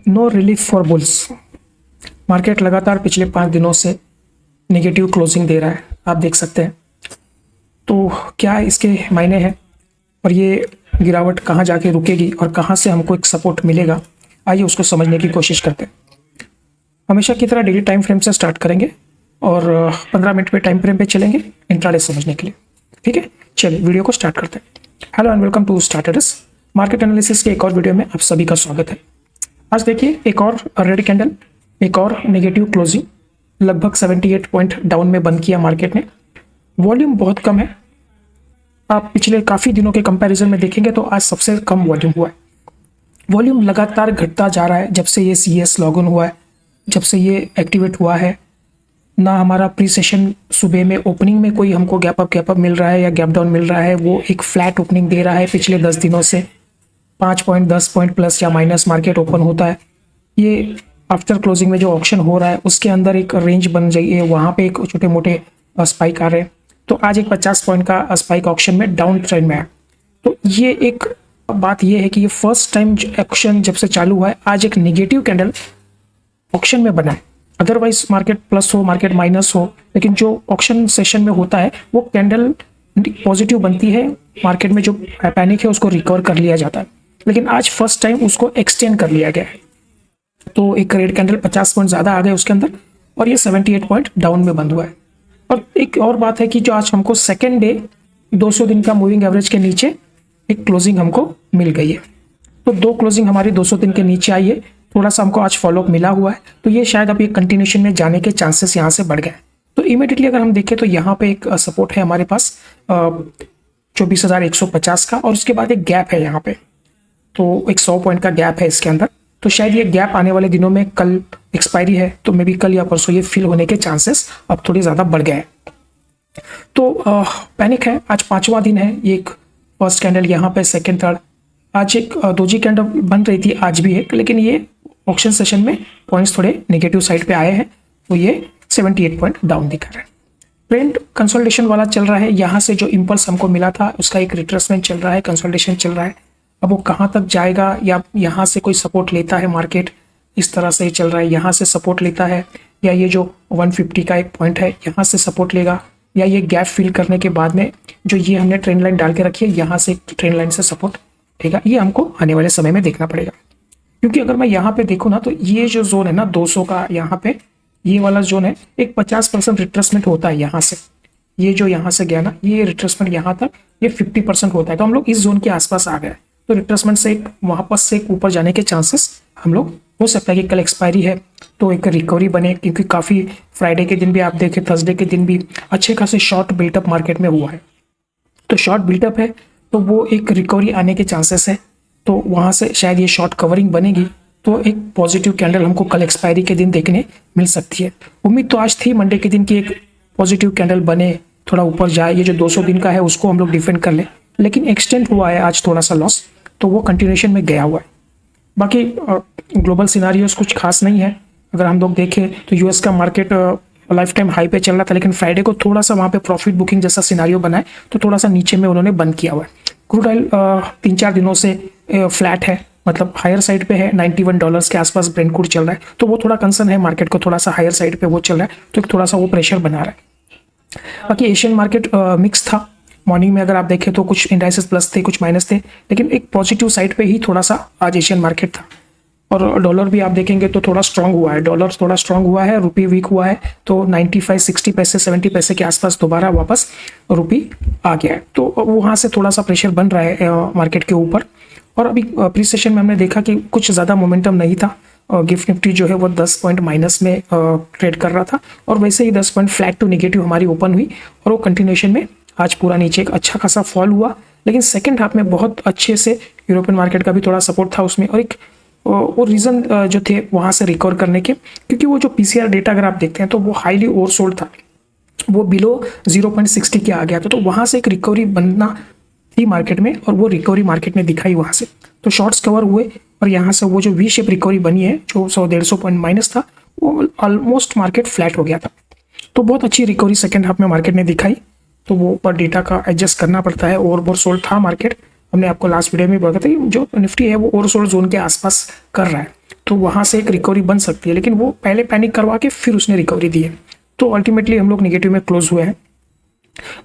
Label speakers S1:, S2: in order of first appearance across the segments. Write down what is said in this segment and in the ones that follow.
S1: No relief for bulls. Market लगातार पिछले 5 दिनों से नेगेटिव क्लोजिंग दे रहा है, आप देख सकते हैं। तो क्या इसके मायने हैं और ये गिरावट कहाँ जाके रुकेगी और कहाँ से हमको एक सपोर्ट मिलेगा, आइए उसको समझने की कोशिश करते हैं। हमेशा की तरह डेली टाइम फ्रेम से स्टार्ट करेंगे और 15 मिनट पे टाइम फ्रेम पे चलेंगे इंट्राडे समझने के लिए। ठीक है, चलिए वीडियो को स्टार्ट करते हैं। Hello and welcome to starters market analysis के एक और वीडियो में आप सभी का स्वागत है। आज देखिए एक और रेड कैंडल, एक और नेगेटिव क्लोजिंग, लगभग 78 पॉइंट डाउन में बंद किया मार्केट ने। वॉल्यूम बहुत कम है, आप पिछले काफ़ी दिनों के कंपैरिजन में देखेंगे तो आज सबसे कम वॉल्यूम हुआ है। वॉल्यूम लगातार घटता जा रहा है जब से ये CS लॉगिन हुआ है, जब से ये एक्टिवेट हुआ है। ना हमारा प्री सेशन सुबह में ओपनिंग में कोई हमको गैप अप मिल रहा है या गैप डाउन मिल रहा है, वो एक फ्लैट ओपनिंग दे रहा है। पिछले 10 दिनों से 5 पॉइंट 10 पॉइंट प्लस या माइनस मार्केट ओपन होता है। ये आफ्टर क्लोजिंग में जो ऑप्शन हो रहा है उसके अंदर एक रेंज बन जाइए, वहाँ पे एक छोटे मोटे स्पाइक आ रहे हैं। तो आज एक 50 पॉइंट का स्पाइक ऑप्शन में डाउन ट्रेंड में है। तो ये एक बात ये है कि ये फर्स्ट टाइम ऑप्शन जब से चालू हुआ है आज एक नेगेटिव कैंडल ऑप्शन में बना है। अदरवाइज मार्केट प्लस हो मार्केट माइनस हो, लेकिन जो ऑप्शन सेशन में होता है वो कैंडल पॉजिटिव बनती है, मार्केट में जो पैनिक है उसको रिकवर कर लिया जाता है। लेकिन आज फर्स्ट टाइम उसको एक्सटेंड कर लिया गया है। तो एक रेड कैंडल 50 पॉइंट ज़्यादा आ गए उसके अंदर और ये 78 पॉइंट डाउन में बंद हुआ है। और एक और बात है कि जो आज हमको सेकेंड डे 200 दिन का मूविंग एवरेज के नीचे एक क्लोजिंग हमको मिल गई है। तो 2 क्लोजिंग हमारी 200 दिन के नीचे आई है, थोड़ा सा हमको आज फॉलोअप मिला हुआ है। तो ये शायद अभी कंटिन्यूशन में जाने के चांसेस यहाँ से बढ़ गए। तो इमीडिएटली अगर हम देखें तो यहाँ पे एक सपोर्ट है हमारे पास 24,150 का, और उसके बाद एक गैप है यहाँ पे, तो एक 100 पॉइंट का गैप है इसके अंदर। तो शायद ये गैप आने वाले दिनों में, कल एक्सपायरी है तो मे बी कल या परसों ये फिल होने के चांसेस अब थोड़े ज़्यादा बढ़ गए हैं। तो पैनिक है, आज 5वां दिन है। ये एक फर्स्ट कैंडल यहाँ पे, सेकेंड थर्ड, आज एक दोजी कैंडल बन रही थी, आज भी एक, लेकिन ये ऑप्शन सेशन में पॉइंट्स थोड़े नेगेटिव साइड पे आए हैं, तो ये 78 पॉइंट डाउन दिखा रहा है। ट्रेंड कंसोलिडेशन वाला चल रहा है। यहाँ से जो इम्पल्स हमको मिला था उसका एक रिट्रेसमेंट चल रहा है, कंसोलिडेशन चल रहा है। अब वो कहाँ तक जाएगा, या यहाँ से कोई सपोर्ट लेता है मार्केट, इस तरह से ही चल रहा है, यहाँ से सपोर्ट लेता है, या ये जो 150 का एक पॉइंट है यहाँ से सपोर्ट लेगा, या ये गैप फिल करने के बाद में जो ये हमने ट्रेंड लाइन डाल के रखी है यहाँ से ट्रेंड लाइन से सपोर्ट लेगा। ये हमको आने वाले समय में देखना पड़ेगा, क्योंकि अगर मैं यहाँ पे देखूँ ना तो ये जो जोन है ना 200 का, यहाँ पे ये वाला जोन है, एक 50% रिट्रेसमेंट होता है यहाँ से। ये जो यहाँ से गया ना, ये रिट्रेसमेंट यहाँ तक ये 50% होता है। तो हम लोग इस जोन के आसपास आ गए, तो रिट्रेसमेंट से एक वापस से एक ऊपर जाने के चांसेस हम लोग, हो सकता है कि कल एक्सपायरी है तो एक रिकवरी बने, क्योंकि काफ़ी फ्राइडे के दिन भी आप देखें, थर्सडे के दिन भी अच्छे खासे शॉर्ट बिल्टअप मार्केट में हुआ है। तो शॉर्ट बिल्टअप है तो वो एक रिकवरी आने के चांसेस है, तो वहाँ से शायद ये शॉर्ट कवरिंग बनेगी, तो एक पॉजिटिव कैंडल हमको कल एक्सपायरी के दिन देखने मिल सकती है। उम्मीद तो आज थी मंडे के दिन की एक पॉजिटिव कैंडल बने, थोड़ा ऊपर जाए, ये जो 200 दिन का है उसको हम लोग डिफेंड कर ले, लेकिन एक्सटेंड हुआ है आज थोड़ा सा लॉस, तो वो कंटिन्यूशन में गया हुआ है। बाकी ग्लोबल सिनारियोस कुछ खास नहीं है। अगर हम लोग देखें तो यूएस का मार्केट लाइफ टाइम हाई पे चल रहा था, लेकिन फ्राइडे को थोड़ा सा वहाँ पे प्रॉफिट बुकिंग जैसा सिनारियो बना है, तो थोड़ा सा नीचे में उन्होंने बंद किया हुआ है। क्रूड ऑयल 3-4 दिनों से फ्लैट है, मतलब हायर साइड पे है, $91 के आसपास ब्रेंट क्रूड चल रहा है, तो वो थोड़ा कंसर्न है मार्केट को, थोड़ा सा हायर साइड पे वो चल रहा है, तो एक थोड़ा सा वो प्रेशर बना रहा है। बाकी एशियन मार्केट मिक्स था। मॉर्निंग में अगर आप देखें तो कुछ इंडाइसेस प्लस थे, कुछ माइनस थे, लेकिन एक पॉजिटिव साइड पे ही थोड़ा सा आज एशियन मार्केट था। और डॉलर भी आप देखेंगे तो थोड़ा स्ट्रांग हुआ है, डॉलर थोड़ा स्ट्रांग हुआ है, रुपी वीक हुआ है, तो 95 60 पैसे 70 पैसे के आसपास दोबारा वापस रुपी आ गया है। तो वहाँ से थोड़ा सा प्रेशर बन रहा है मार्केट के ऊपर। और अभी प्री सेशन में हमने देखा कि कुछ ज़्यादा मोमेंटम नहीं था। गिफ्ट निफ्टी जो है वो 10 पॉइंट माइनस में ट्रेड कर रहा था, और वैसे ही 10 पॉइंट फ्लैट टू नेगेटिव हमारी ओपन हुई, और वो कंटिन्यूशन में आज पूरा नीचे एक अच्छा खासा फॉल हुआ। लेकिन सेकेंड हाफ में बहुत अच्छे से यूरोपियन मार्केट का भी थोड़ा सपोर्ट था उसमें, और एक वो रीज़न जो थे वहाँ से रिकवर करने के, क्योंकि वो जो PCR डेटा अगर आप देखते हैं तो वो हाईली ओवरसोल्ड था, वो बिलो 0.60 के आ गया था, तो वहाँ से एक रिकवरी बनना थी मार्केट में, और वो रिकवरी मार्केट ने दिखाई वहाँ से। तो शॉर्ट्स कवर हुए, और यहाँ से वो जो वी शेप रिकवरी बनी है, जो 100-150 पॉइंट माइनस था, वो ऑलमोस्ट मार्केट फ्लैट हो गया था। तो बहुत अच्छी रिकवरी सेकेंड हाफ में मार्केट ने दिखाई। तो वो पर डेटा का एडजस्ट करना पड़ता है। ओवरसोल्ड था मार्केट, हमने आपको लास्ट वीडियो में बताया था, जो निफ्टी है वो ओवरसोल्ड जोन के आसपास कर रहा है। तो वहाँ से एक रिकवरी बन सकती है, लेकिन वो पहले पैनिक करवा के फिर उसने रिकवरी दी है, तो अल्टीमेटली हम लोग नेगेटिव में क्लोज हुए हैं।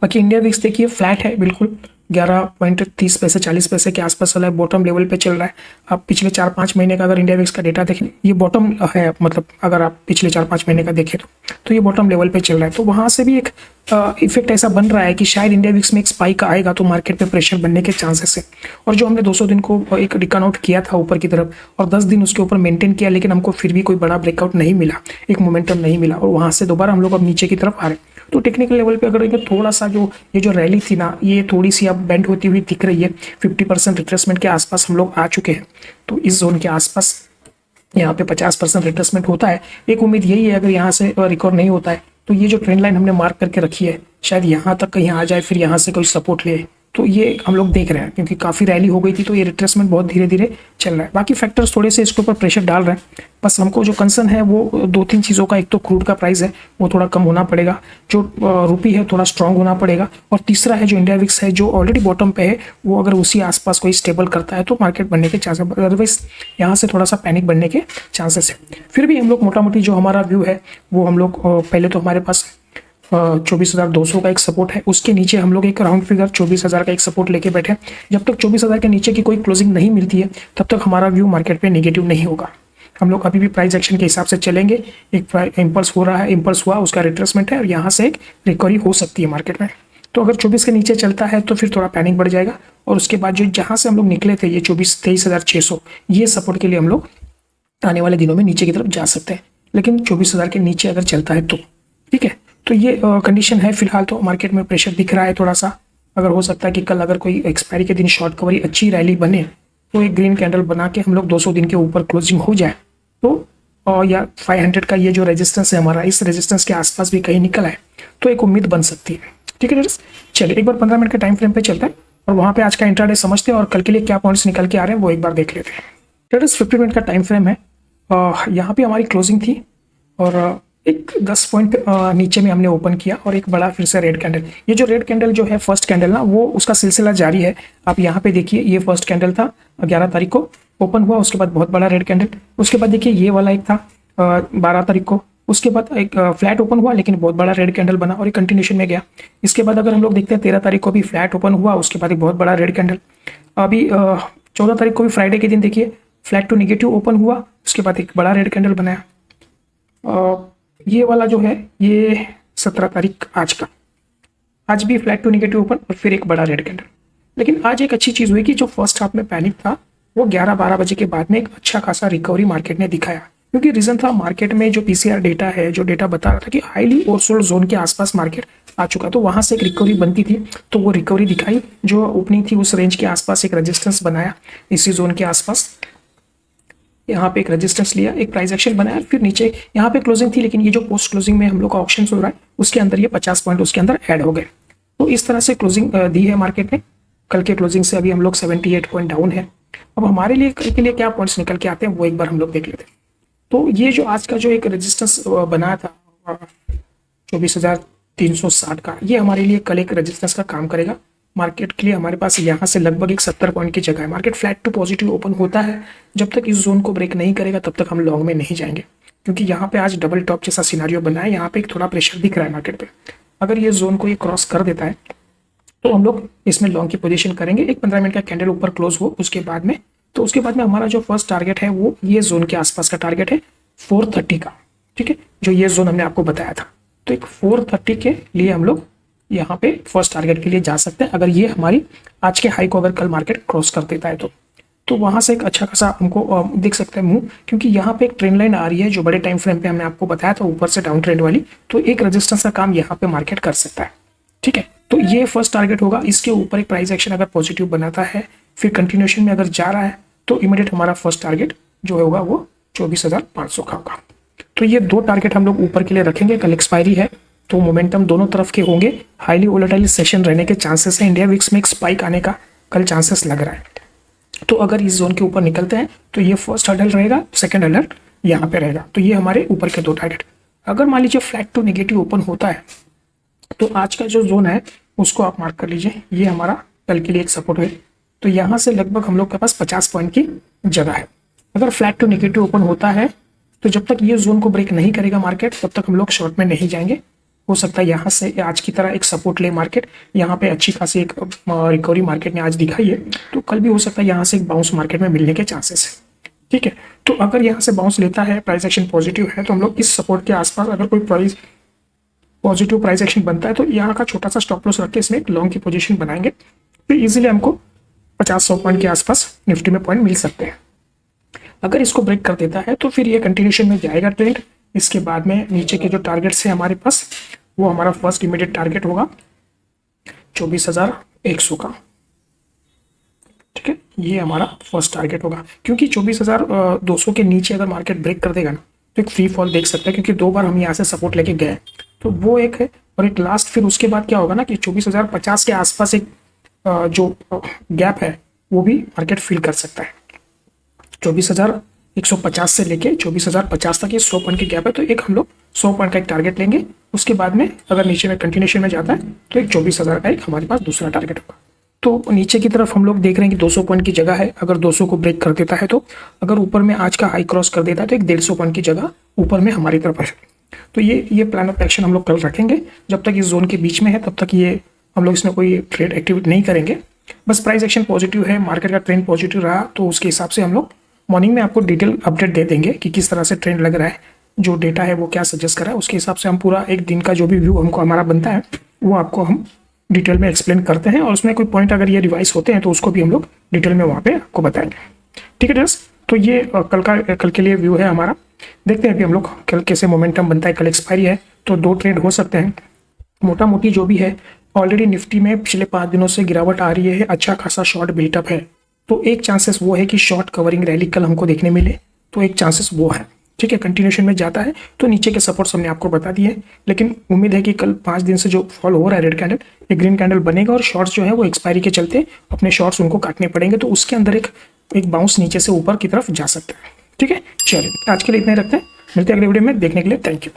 S1: बाकी इंडिया विक्स देखिए फ्लैट है बिल्कुल, 11.30 पैसे 40 पैसे के आसपास चला है, बॉटम लेवल पे चल रहा है। आप पिछले 4-5 महीने का अगर इंडिया विक्स का डेटा देखें, ये बॉटम है, मतलब अगर आप पिछले 4-5 महीने का देखें तो ये बॉटम लेवल पे चल रहा है। तो वहाँ से भी एक इफेक्ट ऐसा बन रहा है कि शायद इंडिया विक्स में एक स्पाइक आएगा तो मार्केट पे प्रेशर बनने के चांसेस है। और जो हमने 200 दिन को एक रिकन किया था ऊपर की तरफ और 10 दिन उसके ऊपर मेंटेन किया, लेकिन हमको फिर भी कोई बड़ा ब्रेकआउट नहीं मिला, एक मोमेंटम नहीं मिला, और वहाँ से दोबारा हम लोग अब नीचे की तरफ आ रहे हैं। तो टेक्निकल लेवल पे अगर थोड़ा सा ये जो रैली थी ना, ये थोड़ी सी अब बेंड होती हुई दिख रही है। 50% रिट्रेसमेंट के आसपास हम लोग आ चुके हैं, तो इस जोन के आसपास यहाँ पे 50% रिट्रेसमेंट होता है। एक उम्मीद यही है अगर यहाँ से रिकवर नहीं होता है तो ये जो ट्रेंड लाइन हमने मार्क करके रखी है शायद यहाँ तक कहीं आ जाए, फिर यहाँ से कोई सपोर्ट ले, तो ये हम लोग देख रहे हैं। क्योंकि काफ़ी रैली हो गई थी तो ये रिट्रेसमेंट बहुत धीरे धीरे चल रहा है। बाकी फैक्टर्स थोड़े से इसके ऊपर प्रेशर डाल रहे हैं। बस हमको जो कंसर्न है वो 2-3 चीज़ों का, एक तो क्रूड का प्राइस है वो थोड़ा कम होना पड़ेगा, जो रुपी है थोड़ा स्ट्रांग होना पड़ेगा, और तीसरा है जो इंडिया विक्स है जो ऑलरेडी बॉटम पे है, वो अगर उसी आसपास कोई स्टेबल करता है तो मार्केट बनने के चांसेस, अदरवाइज यहाँ से थोड़ा सा पैनिक बनने के चांसेस है। फिर भी हम लोग मोटा मोटी जो हमारा व्यू है वो हम लोग पहले तो हमारे पास 24,200 का एक सपोर्ट है, उसके नीचे हम लोग एक राउंड फिगर 24,000 का एक सपोर्ट लेके बैठे। जब तक 24,000 के नीचे की कोई क्लोजिंग नहीं मिलती है तब तक हमारा व्यू मार्केट पे नेगेटिव नहीं होगा। हम लोग अभी भी प्राइस एक्शन के हिसाब से चलेंगे। एक इम्पल्स हो रहा है, इम्पल्स हुआ, उसका रिट्रेसमेंट है और यहाँ से एक रिकवरी हो सकती है मार्केट में। तो अगर 24 के नीचे चलता है तो फिर थोड़ा पैनिक बढ़ जाएगा, और उसके बाद जो जहाँ से हम लोग निकले थे ये 23,600, ये सपोर्ट के लिए हम लोग आने वाले दिनों में नीचे की तरफ जा सकते हैं। लेकिन 24,000 के नीचे अगर चलता है तो ठीक है। तो ये कंडीशन है फिलहाल। तो मार्केट में प्रेशर दिख रहा है थोड़ा सा। अगर हो सकता है कि कल अगर कोई एक्सपायरी के दिन शॉर्ट कवरी अच्छी रैली बने तो एक ग्रीन कैंडल बना के हम लोग 200 दिन के ऊपर क्लोजिंग हो जाए तो या 500 का ये जो रेजिस्टेंस है हमारा, इस रेजिस्टेंस के आसपास भी कहीं निकल आए तो एक उम्मीद बन सकती है। ठीक है चलिए एक बार 15 मिनट के टाइम फ्रेम पे चलते हैं और वहाँ पे आज का इंट्राडे समझते हैं और कल के लिए क्या पॉइंट्स निकल के आ रहे हैं वो एक बार देख लेते हैं। ट्रेडर्स 15 मिनट का टाइम फ्रेम है। यहाँ पे हमारी क्लोजिंग थी और एक 10 पॉइंट नीचे में हमने ओपन किया और एक बड़ा फिर से रेड कैंडल। ये जो रेड कैंडल जो है फर्स्ट कैंडल ना, वो उसका सिलसिला जारी है। आप यहाँ पे देखिए ये फर्स्ट कैंडल था 11 तारीख को ओपन हुआ, उसके बाद बहुत बड़ा रेड कैंडल। उसके बाद देखिए ये वाला एक था 12 तारीख को, उसके बाद एक फ्लैट ओपन हुआ लेकिन बहुत बड़ा रेड कैंडल बना और एक कंटिन्यूशन में गया। इसके बाद अगर हम लोग देखते हैं 13 तारीख को भी फ्लैट ओपन हुआ, उसके बाद एक बहुत बड़ा रेड कैंडल। अभी 14 तारीख को भी फ्राइडे के दिन देखिए फ्लैट टू नेगेटिव ओपन हुआ, उसके बाद एक बड़ा रेड कैंडल बनाया। ये वाला जो है ये 17 तारीख आज का, आज भी फ्लैट टू नेगेटिव ओपन और फिर एक बड़ा रेड कैंडल। लेकिन आज एक अच्छी चीज़ हुई कि जो फर्स्ट हाफ में पैनिक था वो 11-12 बजे के बाद में एक अच्छा खासा रिकवरी मार्केट ने दिखाया। क्योंकि रीज़न था मार्केट में जो पीसीआर डेटा है, जो डेटा बता रहा था कि हाईली ओवरसोल्ड जोन के आसपास मार्केट आ चुका, तो वहाँ से एक रिकवरी बनती थी, तो वो रिकवरी दिखाई। जो ओपनिंग थी उस रेंज के आसपास एक रेजिस्टेंस बनाया, इसी जोन के आसपास यहाँ पे एक रेजिस्टेंस लिया, एक प्राइस एक्शन बनाया, फिर नीचे यहाँ पे क्लोजिंग थी। लेकिन ये जो पोस्ट क्लोजिंग में हम लोग का ऑप्शन हो रहा है उसके अंदर ये 50 पॉइंट उसके अंदर ऐड हो गए। तो इस तरह से क्लोजिंग दी है मार्केट ने। कल के क्लोजिंग से अभी हम लोग 78 पॉइंट डाउन है। अब हमारे लिए कल के लिए क्या पॉइंट्स निकल के आते हैं वो एक बार हम लोग देख लेते हैं। तो ये जो आज का जो एक रेजिस्टेंस बनाया था 24,360 का, ये हमारे लिए कल एक रेजिस्टेंस का काम करेगा मार्केट के लिए। हमारे पास यहाँ से लगभग एक 70 पॉइंट की जगह है। Market flat to positive open होता है, जब तक इस जोन को ब्रेक नहीं करेगा तब तक हम लॉन्ग में नहीं जाएंगे। क्योंकि यहाँ पे आज डबल टॉप जैसा सिनारियो बना है, यहाँ पे एक थोड़ा प्रेशर दिख रहा है मार्केट पे। अगर ये जोन को ये क्रॉस कर देता है तो हम लोग इसमें लॉन्ग की पोजीशन करेंगे। एक 15 मिनट का कैंडल ऊपर क्लोज हो उसके बाद में, तो उसके बाद में हमारा जो फर्स्ट टारगेट है वो ये जोन के आसपास का टारगेट है 430 का। ठीक है, जो ये जोन हमने आपको बताया था। तो एक 430 के लिए हम लोग यहाँ पे फर्स्ट टारगेट के लिए जा सकते हैं। अगर ये हमारी आज के हाई को अगर कल मार्केट क्रॉस कर देता है तो वहाँ से एक अच्छा खासा हमको दिख सकता है मूव। क्योंकि यहाँ पे एक ट्रेंड लाइन आ रही है जो बड़े टाइम फ्रेम पे हमने आपको बताया था, ऊपर से डाउन ट्रेंड वाली। तो एक रेजिस्टेंस का काम यहाँ पे मार्केट कर सकता है। ठीक है, तो ये फर्स्ट टारगेट होगा। इसके ऊपर एक प्राइस एक्शन अगर पॉजिटिव बनाता है, फिर कंटिन्यूशन में अगर जा रहा है तो इमीडिएट हमारा फर्स्ट टारगेट जो होगा वो 24,500 का होगा। तो ये दो टारगेट हम लोग ऊपर के लिए रखेंगे। कल एक्सपायरी है तो मोमेंटम दोनों तरफ के होंगे। हाईली वोलेटाइल सेशन रहने के चांसेस हैं। इंडिया विक्स में एक स्पाइक आने का कल चांसेस लग रहा है। तो अगर इस जोन के ऊपर निकलते हैं तो ये फर्स्ट हर्डल रहेगा, सेकंड हर्डल यहाँ पे रहेगा। तो ये हमारे ऊपर के दो टारगेट। अगर मान लीजिए फ्लैट टू नेगेटिव ओपन होता है तो आज का जो जोन है उसको आप मार्क कर लीजिए। ये हमारा कल के लिए एक सपोर्ट है। तो यहाँ से लगभग हम लोग के पास 50 पॉइंट की जगह है। अगर फ्लैट टू नेगेटिव ओपन होता है तो जब तक ये जोन को ब्रेक नहीं करेगा मार्केट तब तक हम लोग शॉर्ट में नहीं जाएंगे। हो सकता है यहाँ से आज की तरह एक सपोर्ट ले मार्केट, यहाँ पे अच्छी खासी एक रिकवरी मार्केट ने आज दिखाई है, तो कल भी हो सकता है यहाँ से एक बाउंस मार्केट में मिलने के चांसेस है। ठीक है, तो अगर यहाँ से बाउंस लेता है, प्राइस एक्शन पॉजिटिव है, तो हम लोग इस सपोर्ट के आसपास अगर कोई प्राइस पॉजिटिव प्राइस एक्शन बनता है तो यहाँ का छोटा सा स्टॉप लॉस रख के इसमें एक लॉन्ग की पोजीशन बनाएंगे, तो इजीली हमको 50-100 पॉइंट के आसपास निफ्टी में पॉइंट मिल सकते हैं। अगर इसको ब्रेक कर देता है तो फिर ये कंटिन्यूशन में जाएगा ट्रेंड। इसके बाद में नीचे के जो टारगेट्स है हमारे पास, वो हमारा फर्स्ट इमीडिएट टारगेट होगा 24,100 का। ठीक है, ये हमारा फर्स्ट टारगेट होगा, क्योंकि 24,200 के नीचे अगर मार्केट ब्रेक कर देगा ना तो एक फ्री फॉल देख सकते हैं, क्योंकि 2 बार हम यहाँ से सपोर्ट लेके गए, तो वो एक है। और एक लास्ट फिर उसके बाद क्या होगा ना कि 24,050 के आसपास एक जो गैप है वो भी मार्केट फिल कर सकता है। 24,150 से लेके 24,050 तक ये 100 पॉइंट की गैप है, तो एक हम लोग 100 पॉइंट का एक टारगेट लेंगे। उसके बाद में अगर नीचे में कंटिन्यूशन में जाता है तो एक 24,000 का एक हमारे पास दूसरा टारगेट होगा। तो नीचे की तरफ हम लोग देख रहे हैं कि 200 पॉइंट की जगह है, अगर 200 को ब्रेक कर देता है तो, अगर ऊपर में आज का हाई क्रॉस कर देता है तो एक 150 पॉइंट की जगह ऊपर में हमारी तरफ है। तो ये प्लान ऑफ एक्शन हम लोग कल रखेंगे। जब तक इस जोन के बीच में है तब तक ये हम लोग इसमें कोई ट्रेड एक्टिविटी नहीं करेंगे। बस प्राइस एक्शन पॉजिटिव है, मार्केट का ट्रेंड पॉजिटिव रहा तो उसके हिसाब से हम लोग मॉर्निंग में आपको डिटेल अपडेट दे देंगे कि किस तरह से ट्रेंड लग रहा है, जो डेटा है वो क्या सजेस्ट कर रहा है, उसके हिसाब से हम पूरा एक दिन का जो भी व्यू हमको हमारा बनता है वो आपको हम डिटेल में एक्सप्लेन करते हैं, और उसमें कोई पॉइंट अगर ये रिवाइज होते हैं तो उसको भी हम लोग डिटेल में वहाँ पे आपको बताएंगे। ठीक है दोस्त, तो ये कल के लिए व्यू है हमारा। देखते हैं कि हम लोग कल कैसे मोमेंटम बनता है। कल एक्सपायरी है तो 2 ट्रेड हो सकते हैं। मोटा मोटी जो भी है, ऑलरेडी निफ्टी में पिछले 5 दिनों से गिरावट आ रही है, अच्छा खासा शॉर्ट बिल्टअप है, तो एक चांसेस वो है कि शॉर्ट कवरिंग रैली कल हमको देखने मिले, तो एक चांसेस वो है। ठीक है, कंटिन्यूशन में जाता है तो नीचे के सपोर्ट्स हमने आपको बता दिए, लेकिन उम्मीद है कि कल 5 दिन से जो फॉल हो रहा है रेड कैंडल, ये ग्रीन कैंडल बनेगा और शॉर्ट्स जो है वो एक्सपायरी के चलते अपने शॉर्ट्स उनको काटने पड़ेंगे, तो उसके अंदर एक बाउंस नीचे से ऊपर की तरफ जा सकता है। ठीक है, चलिए आज के लिए इतना ही रखते हैं, मिलते हैं अगले वीडियो में। देखने के लिए थैंक यू।